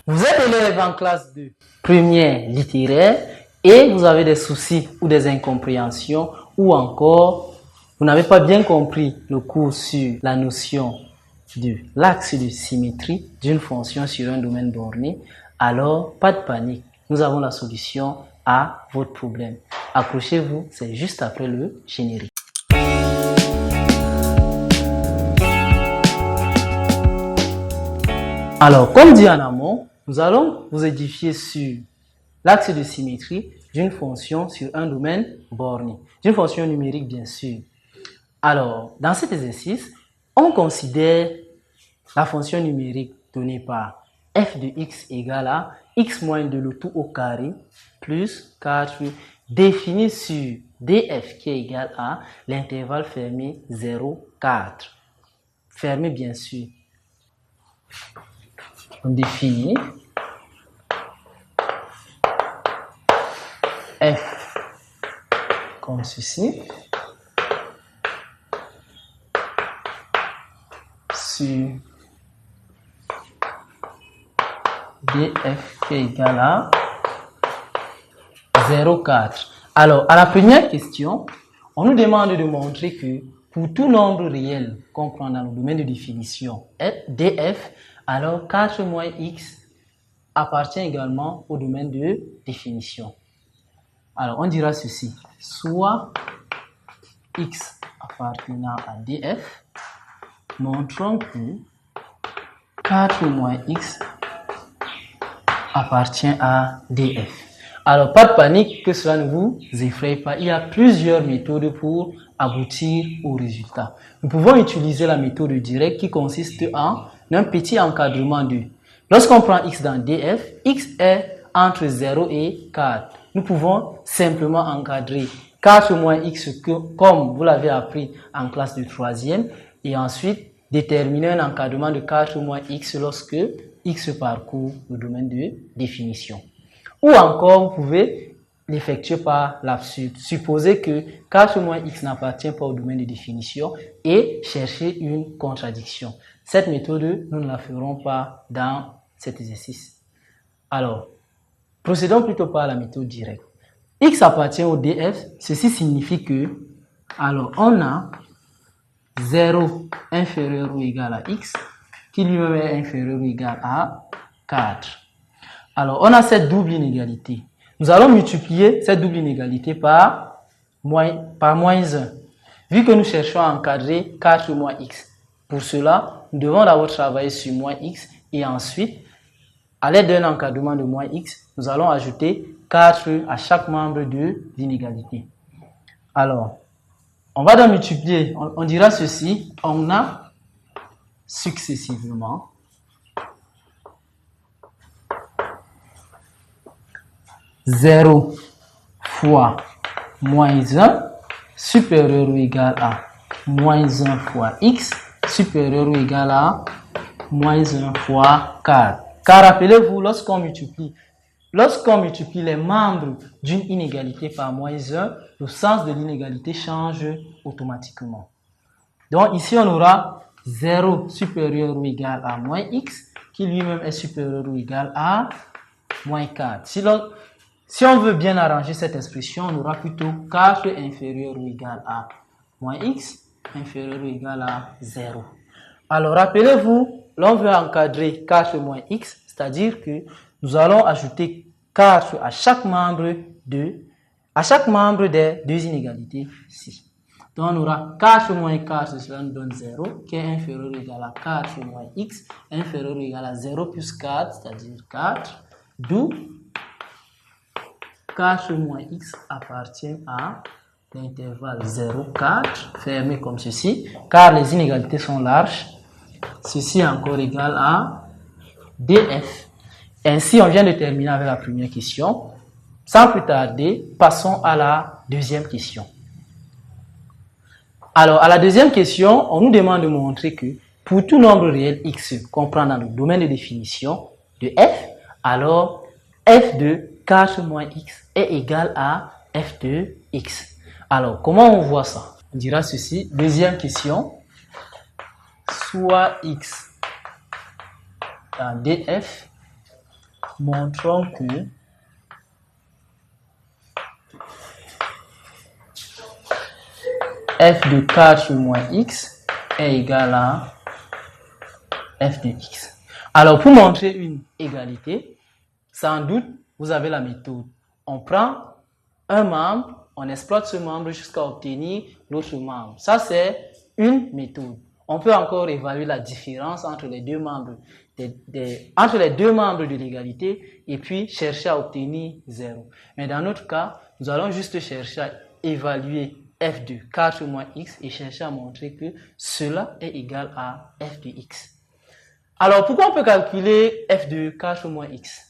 Vous êtes élève en classe de première littéraire et vous avez des soucis ou des incompréhensions ou encore vous n'avez pas bien compris le cours sur la notion de l'axe de symétrie d'une fonction sur un domaine borné, alors pas de panique, nous avons la solution à votre problème. Accrochez-vous, c'est juste après le générique. Alors, comme dit en amont, nous allons vous édifier sur l'axe de symétrie d'une fonction sur un domaine borné, d'une fonction numérique bien sûr. Alors, dans cet exercice, on considère la fonction numérique donnée par f de x égale à x moins 2 le tout au carré plus 4 définie sur df qui est égal à l'intervalle fermé 0, 4. Fermé bien sûr. On définit f comme ceci sur df qui est égal à 0,4. Alors, à la première question, on nous demande de montrer que pour tout nombre réel qu'on prend dans le domaine de définition df, alors 4 moins x appartient également au domaine de définition. Alors, on dira ceci, soit x appartenant à df, montrons que 4 moins x appartient à df. Alors, pas de panique, que cela ne vous effraie pas. Il y a plusieurs méthodes pour aboutir au résultat. Nous pouvons utiliser la méthode directe qui consiste en un petit encadrement de. Lorsqu'on prend x dans df, x est entre 0 et 4. Nous pouvons simplement encadrer 4 moins x comme vous l'avez appris en classe de 3e et ensuite déterminer un encadrement de 4 moins x lorsque x parcourt le domaine de définition. Ou encore, vous pouvez l'effectuer par l'absurde. Supposez que 4 moins x n'appartient pas au domaine de définition et chercher une contradiction. Cette méthode, nous ne la ferons pas dans cet exercice. Alors, procédons plutôt par la méthode directe. X appartient au df, ceci signifie que, alors, on a 0 inférieur ou égal à x, qui lui-même est inférieur ou égal à 4. Alors, on a cette double inégalité. Nous allons multiplier cette double inégalité par moins 1. Vu que nous cherchons à encadrer 4 moins x. Pour cela, nous devons d'abord travailler sur moins x et ensuite, à l'aide d'un encadrement de moins x, nous allons ajouter 4 à chaque membre de l'inégalité. Alors, on va donc multiplier, on dira ceci, on a successivement 0 fois moins 1 supérieur ou égal à moins 1 fois x supérieur ou égal à moins 1 fois 4. Car rappelez-vous, lorsqu'on multiplie les membres d'une inégalité par moins 1, le sens de l'inégalité change automatiquement. Donc ici, on aura 0 supérieur ou égal à moins x qui lui-même est supérieur ou égal à moins 4. Si on veut bien arranger cette expression, on aura plutôt 4 inférieur ou égal à moins x inférieur ou égal à 0. Alors, rappelez-vous, l'on veut encadrer 4 moins x, c'est-à-dire que nous allons ajouter 4 à chaque membre des deux inégalités-ci. Donc, on aura 4 moins 4, cela nous donne 0, qui est inférieur ou égal à 4 moins x, inférieur ou égal à 0 plus 4, c'est-à-dire 4, d'où 4 moins x appartient à l'intervalle 0, 4, fermé comme ceci, car les inégalités sont larges. Ceci est encore égal à df. Ainsi, on vient de terminer avec la première question. Sans plus tarder, passons à la deuxième question. Alors, à la deuxième question, on nous demande de montrer que pour tout nombre réel x qu'on prend dans le domaine de définition de f, alors f de 4 moins x est égal à f de x. Alors, comment on voit ça? On dira ceci, deuxième question, soit x dans df montrons que f de 4 moins x est égal à f de x. Alors, pour montrer une égalité, sans doute, vous avez la méthode. On prend un membre, on exploite ce membre jusqu'à obtenir l'autre membre. Ça, c'est une méthode. On peut encore évaluer la différence entre les deux membres de l'égalité et puis chercher à obtenir 0. Mais dans notre cas, nous allons juste chercher à évaluer f de 4 moins x et chercher à montrer que cela est égal à f de x. Alors, pourquoi on peut calculer f de 4 moins x?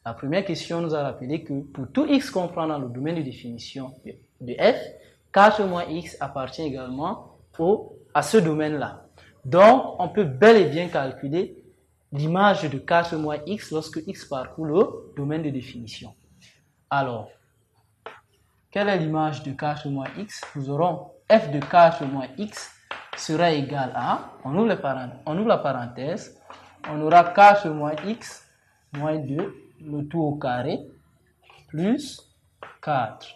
La première question nous a rappelé que pour tout x qu'on prend dans le domaine de définition de f, 4 moins x appartient également à ce domaine-là. Donc, on peut bel et bien calculer l'image de 4 moins x lorsque x parcourt le domaine de définition. Alors, quelle est l'image de 4 moins x? Nous aurons f de 4 moins x sera égal à, on ouvre la parenthèse, on aura 4 moins x moins 2, le tout au carré, plus 4.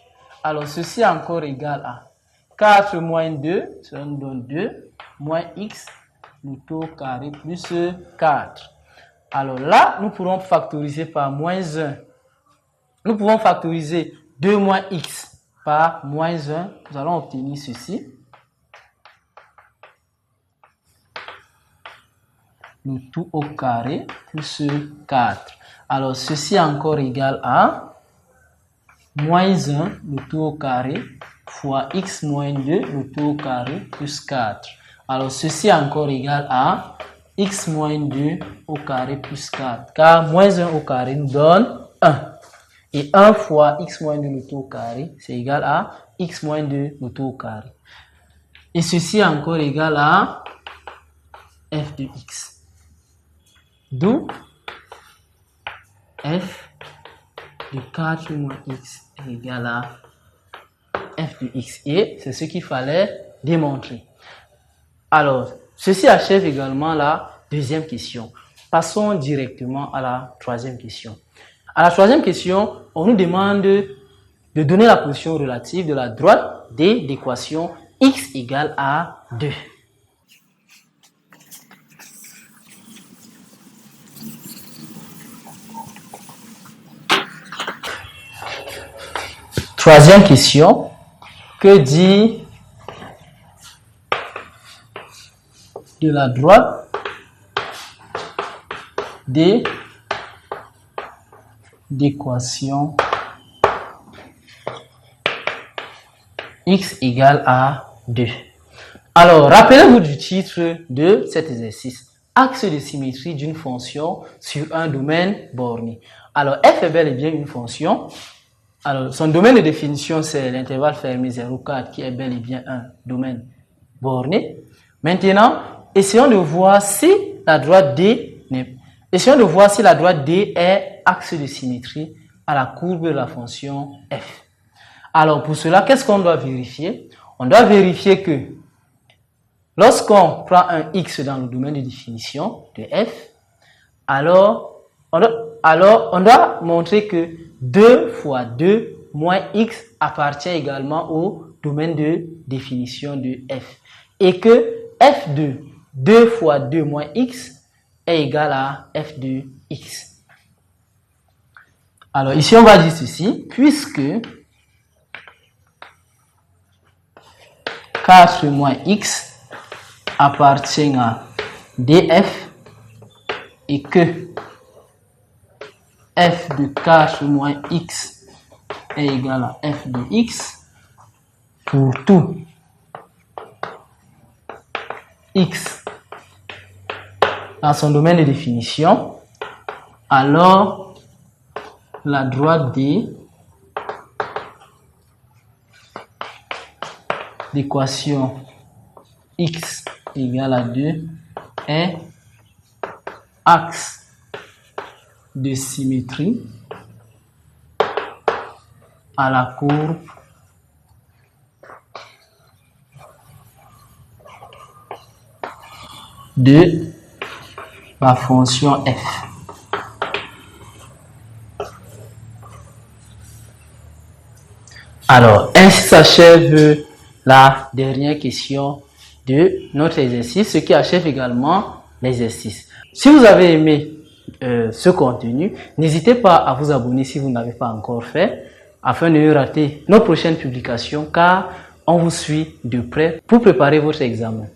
Alors, ceci est encore égal à 4 moins 2, ça nous donne 2, moins x, le tout au carré, plus 4. Alors là, nous pourrons factoriser par moins 1. Nous pouvons factoriser 2 moins x par moins 1. Nous allons obtenir ceci. Le tout au carré plus 4. Alors, ceci est encore égal à moins 1, le tout au carré, fois x moins 2, le tout au carré, plus 4. Alors, ceci est encore égal à x moins 2 au carré plus 4. Car moins 1 au carré nous donne 1. Et 1 fois x moins 2 le tout au carré, c'est égal à x moins 2 le tout au carré. Et ceci est encore égal à f de x. D'où f de 4 moins x est égal à f de x. Et c'est ce qu'il fallait démontrer. Alors, ceci achève également la deuxième question. Passons directement à la troisième question. À la troisième question, on nous demande de donner la position relative de la droite D d'équation x égale à 2. Troisième question, que dit de la droite D d'équation x égale à 2. Alors, rappelez-vous du titre de cet exercice. Axe de symétrie d'une fonction sur un domaine borné. Alors, f est bel et bien une fonction. Alors, son domaine de définition, c'est l'intervalle fermé 0,4 qui est bel et bien un domaine borné. Maintenant, essayons de voir si la droite D est axe de symétrie à la courbe de la fonction f. Alors, pour cela, qu'est-ce qu'on doit vérifier? On doit vérifier que lorsqu'on prend un x dans le domaine de définition de f, alors on doit montrer que 2 fois 2 moins x appartient également au domaine de définition de f. Et que f de 2 fois 2 moins x est égal à f de x. Alors ici, on va dire ceci, puisque 4 moins x appartient à df et que f de 4 moins x est égal à f de x pour tout x dans son domaine de définition, alors la droite D l'équation x égale à 2 est axe de symétrie à la courbe de la fonction f. Alors, ainsi s'achève la dernière question de notre exercice, ce qui achève également l'exercice. Si vous avez aimé ce contenu, n'hésitez pas à vous abonner si vous n'avez pas encore fait, afin de ne rater nos prochaines publications, car on vous suit de près pour préparer votre examen.